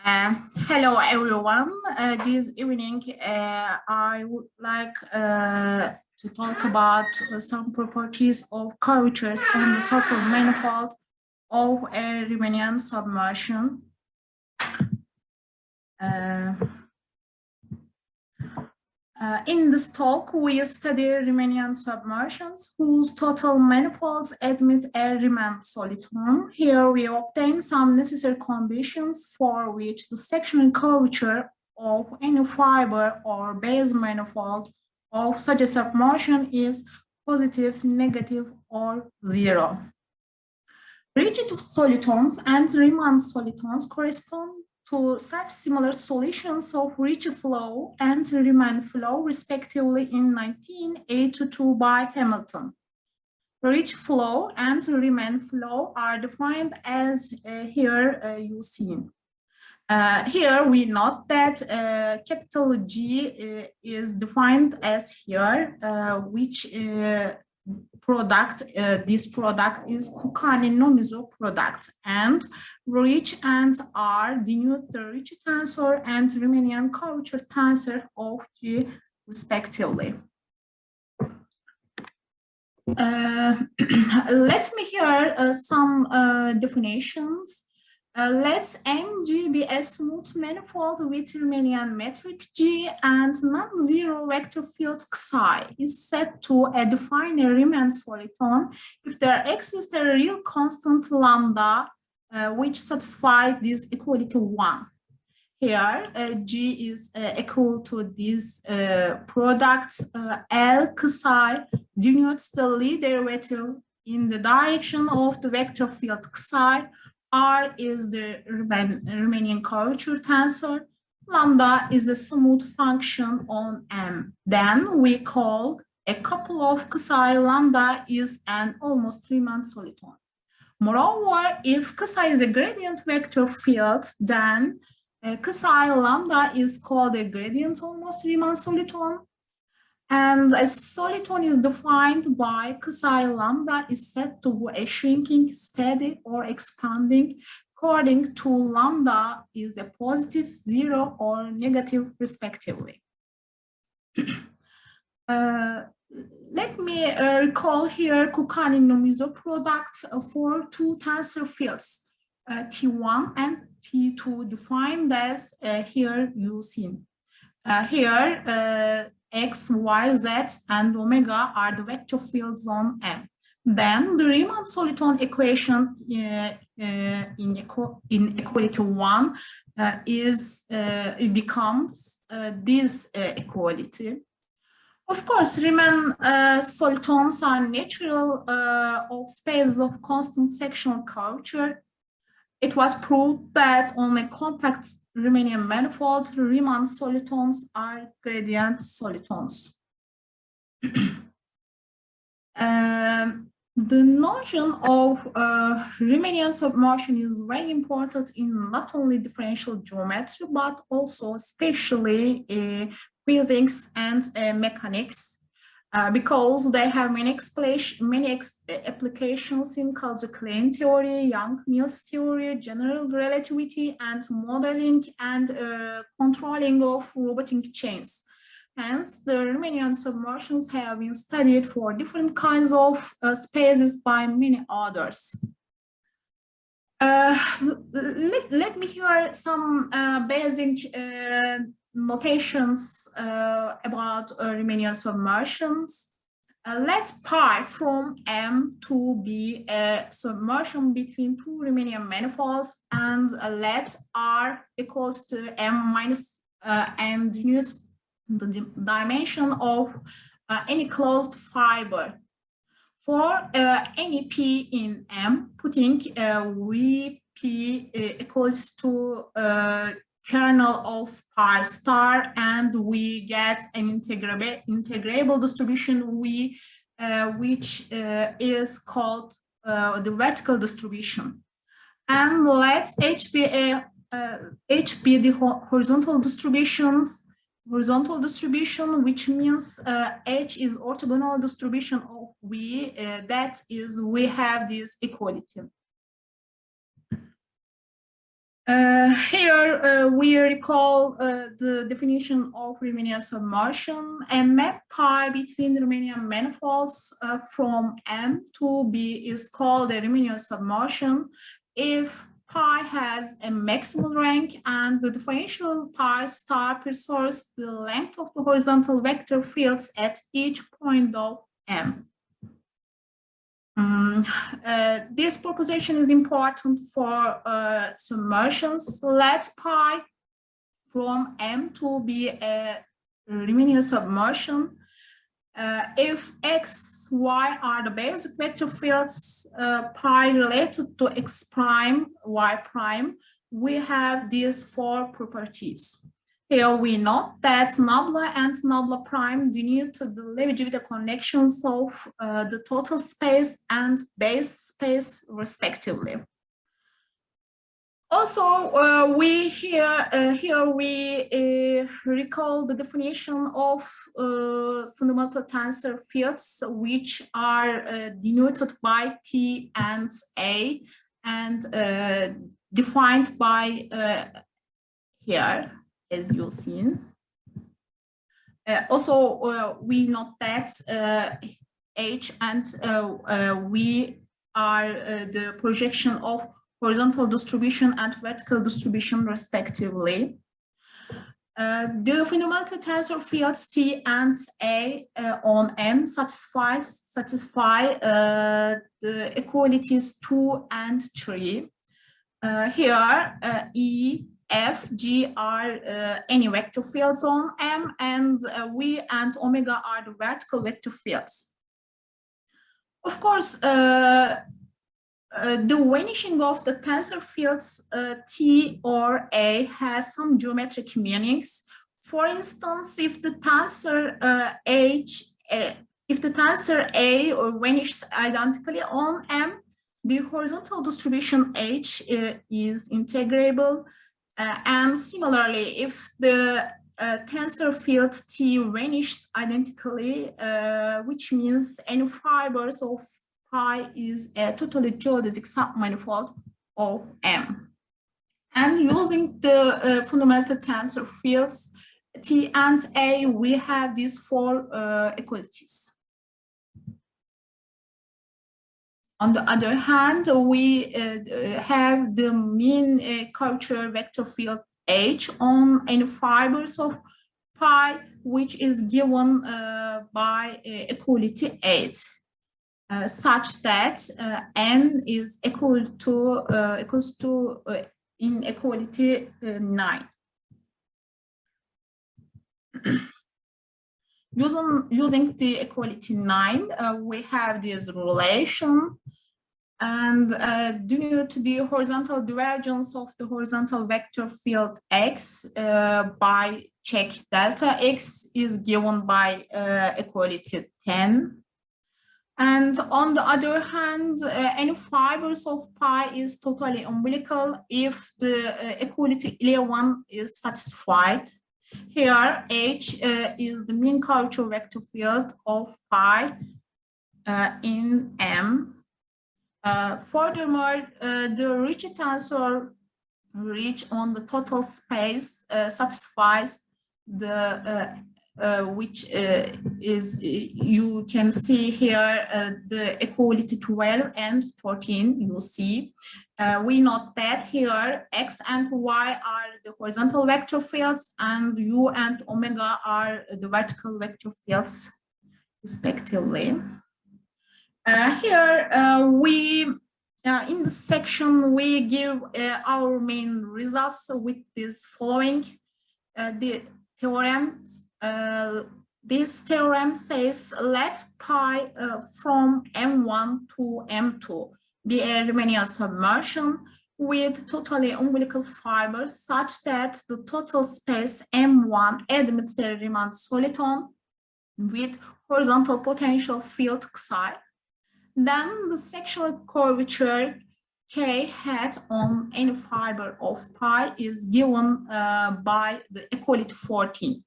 Hello everyone. This evening I would like to talk about some properties of curvatures on the total manifold of a Riemannian submersion. In this talk, we study Riemannian submersions whose total manifolds admit a Riemann soliton. Here we obtain some necessary conditions for which the sectional curvature of any fiber or base manifold of such a submersion is positive, negative, or zero. Rigid solitons and Riemann solitons correspond to self-similar solutions of Ricci flow and Riemann flow, respectively, in 1982 by Hamilton. Ricci flow and Riemann flow are defined as here you see. Here we note that capital G is defined as here, which this product is Kucani-Nomizo product, and Ricci and R denote the Ricci tensor and Riemannian curvature tensor of G respectively. Let me hear some definitions. Let MG be a smooth manifold with Riemannian metric G and non-zero vector field Xi is set to define a Riemann soliton if there exists a real constant lambda which satisfies this equality 1. Here, G is equal to this product. L Xi denotes the lead derivative in the direction of the vector field Xi. R is the Riemannian curvature tensor. Lambda is a smooth function on M. Then we call a couple of Xi lambda is an almost Riemann soliton. Moreover, if Xi is a gradient vector field, then Xi lambda is called a gradient almost Riemann soliton. And a soliton is defined by Xi lambda is said to be a shrinking, steady, or expanding according to lambda is a positive, zero, or negative respectively. Let me recall here Kucani-Nomizo product for two tensor fields, T1 and T2, defined as here you see. Here, X, Y, Z, and omega are the vector fields on M. Then the Riemann soliton equation in equality 1 becomes this equality. Of course, Riemann solitons are natural of spaces of constant sectional curvature. It was proved that on a compact Riemannian manifold, Riemann solitons are gradient solitons. The notion of Riemannian submersion is very important in not only differential geometry, but also especially physics and mechanics, because they have many applications in Kaluza-Klein theory, Young-Mills theory, general relativity, and modeling and controlling of robotic chains. Hence, the Riemannian submersions have been studied for different kinds of spaces by many others. Let me hear some basic notations about Riemannian submersions. Let pi from M to be a submersion between two Riemannian manifolds, and let R equals to M minus and denotes the dimension of any closed fiber. For any P in M, putting Vp equals to kernel of pi star, and we get an integrable distribution V, which is called the vertical distribution. And let H be the horizontal distribution, which means H is orthogonal distribution of V. That is, we have this equality. Here we recall the definition of Riemannian submersion. A map pi between Riemannian manifolds from M to B is called a Riemannian submersion if pi has a maximal rank and the differential pi star preserves the length of the horizontal vector fields at each point of M. This proposition is important for submersions. Let pi from M to be a Riemannian submersion. If x, y are the basic vector fields pi related to x prime, y prime, we have these four properties. Here we note that nabla and nabla prime denote the Levi-Civita connections of the total space and base space respectively. Also, we recall the definition of fundamental tensor fields, which are denoted by T and A, and defined by here, as you've seen. Also, we note that H and V are the projection of horizontal distribution and vertical distribution respectively. The fundamental tensor fields T and A on M satisfy the equalities 2 and 3. Here, E, F, G are any vector fields on M, and V and omega are the vertical vector fields. Of course, the vanishing of the tensor fields T or A has some geometric meanings. For instance, if the tensor A vanishes identically on M, the horizontal distribution H is integrable. And similarly, if the tensor field T vanishes identically, which means any fibers of pi is a totally geodesic submanifold of M. And using the fundamental tensor fields T and A, we have these four equalities. On the other hand, we have the mean curvature vector field H on any fibers of pi, which is given by equality 8. Such that n is equals to inequality 9. Using the equality 9, we have this relation, and due to the horizontal divergence of the horizontal vector field x by check delta x is given by equality 10. And on the other hand, any fibers of pi is totally umbilical if the equality 11 is satisfied. Here, H is the mean curvature vector field of pi in M. Furthermore, the rigid tensor ridge on the total space satisfies the which is, you can see here the equality 12 and 14, you see. We note that here x and y are the horizontal vector fields and u and omega are the vertical vector fields respectively. Here in this section we give our main results with this following. The theorems. This theorem says let pi from M1 to M2 be a Riemannian submersion with totally umbilical fibers such that the total space M1 admits a Riemann soliton with horizontal potential field psi. Then the sectional curvature K hat on any fiber of pi is given by the equality 14.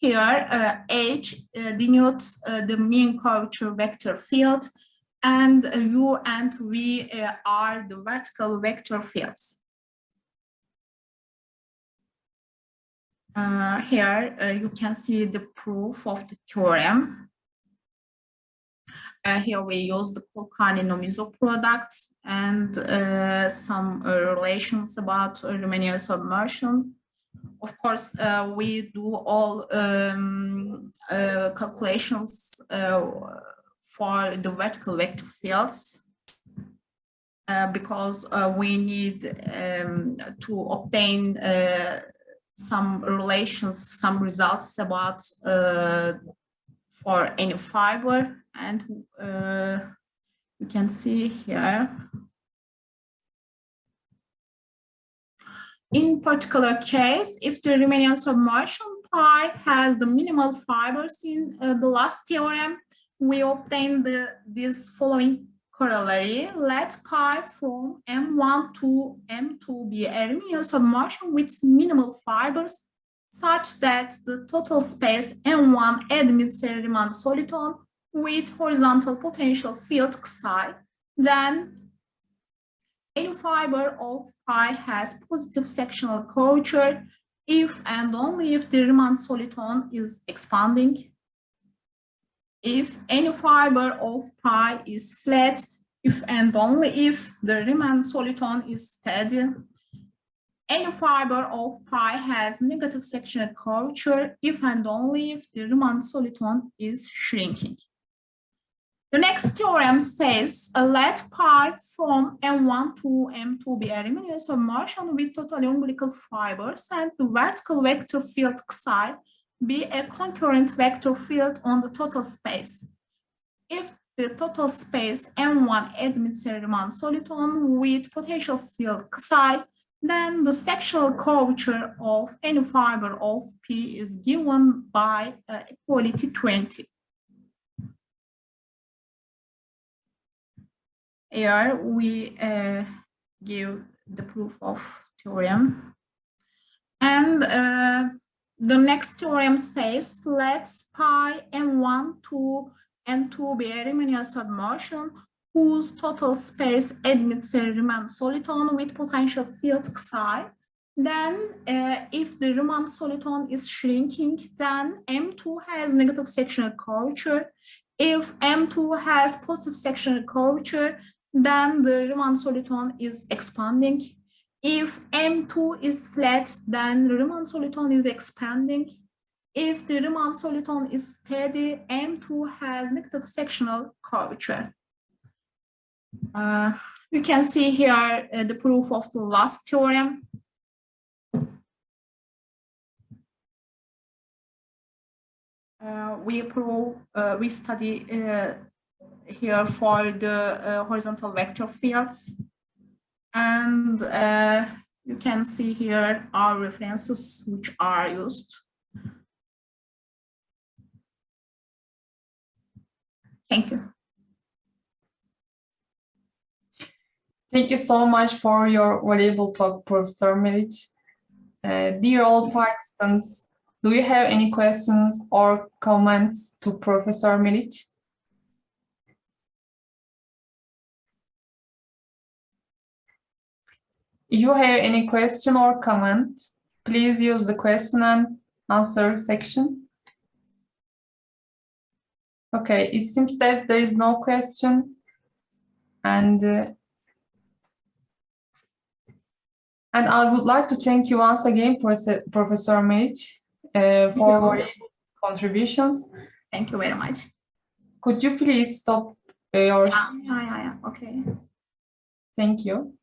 Here, H denotes the mean curvature vector field, and U and V are the vertical vector fields. Here you can see the proof of the theorem. Here we use the Polanyi-Nomizo products and some relations about Riemannian submersion. Of course, we do all calculations for the vertical vector fields because we need to obtain some relations, some results about for any fiber, and you can see here. In particular case, if the Riemannian submersion pi has the minimal fibers in the last theorem, we obtain this following corollary. Let pi from M1 to M2 be a Riemannian submersion with minimal fibers, such that the total space M1 admits a Riemann soliton with horizontal potential field psi. Then any fiber of pi has positive sectional curvature if and only if the Riemann soliton is expanding. If any fiber of pi is flat, if and only if the Riemann soliton is steady. Any fiber of pi has negative sectional curvature if and only if the Riemann soliton is shrinking. The next theorem says, let pi from M1 to M2 be a Riemannian submersion with totally umbilical fibers, and the vertical vector field psi be a concurrent vector field on the total space. If the total space M1 admits a Riemann soliton with potential field psi, then the sectional curvature of any fiber of P is given by equality 20. Here we give the proof of theorem. And the next theorem says, let pi M1 to M2 be a Riemannian submersion whose total space admits a Riemann soliton with potential field psi. Then if the Riemann soliton is shrinking, then M2 has negative sectional curvature. If M2 has positive sectional curvature, then the Riemann soliton is expanding. If M2 is flat, then the Riemann soliton is expanding. If the Riemann soliton is steady, M2 has negative sectional curvature. You can see here the proof of the last theorem. We study here for the horizontal vector fields, and you can see here our references which are used. Thank you. Thank you so much for your valuable talk, Professor Meriç. Dear all participants, do you have any questions or comments to Professor Meriç? If you have any question or comment, please use the question and answer section. Okay, it seems that there is no question, and I would like to thank you once again, Professor Meriç, for your contributions. Thank you very much. Could you please stop your... Yeah, okay. Thank you.